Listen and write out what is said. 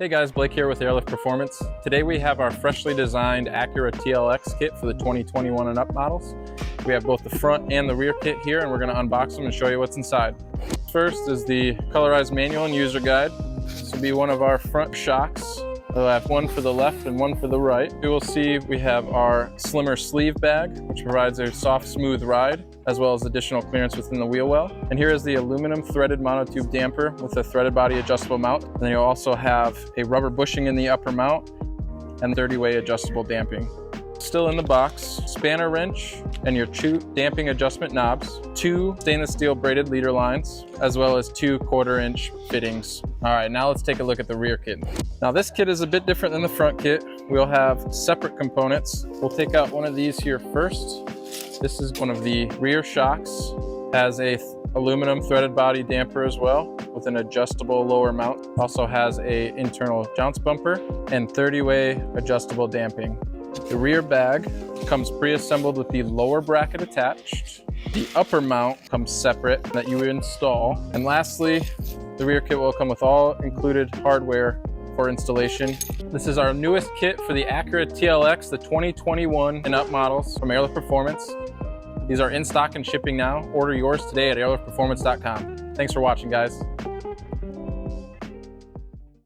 Hey guys, Blake here with Airlift Performance. Today we have our freshly designed Acura TLX kit for the 2021 and up models. We have both the front and the rear kit here, and we're going to unbox them and show you what's inside. First is the colorized manual and user guide. This will be one of our front shocks. We'll have one for the left and one for the right. You will see we have our slimmer sleeve bag, which provides a soft, smooth ride, as well as additional clearance within the wheel well. And here is the aluminum threaded monotube damper with a threaded body adjustable mount. And then you'll also have a rubber bushing in the upper mount and 30-way adjustable damping. Still in the box, spanner wrench and your two damping adjustment knobs, 2 stainless steel braided leader lines, as well as 2 1/4-inch fittings. All right, now let's take a look at the rear kit. Now this kit is a bit different than the front kit. We'll have separate components. We'll take out one of these here first. This is one of the rear shocks. Has a aluminum threaded body damper as well with an adjustable lower mount. Also has a internal jounce bumper and 30-way adjustable damping. The rear bag comes pre-assembled with the lower bracket attached. The upper mount comes separate that you install. And lastly, the rear kit will come with all included hardware for installation. This is our newest kit for the Acura TLX, the 2021 and up models from Airlift Performance. These are in stock and shipping now. Order yours today at airliftperformance.com. Thanks for watching, guys.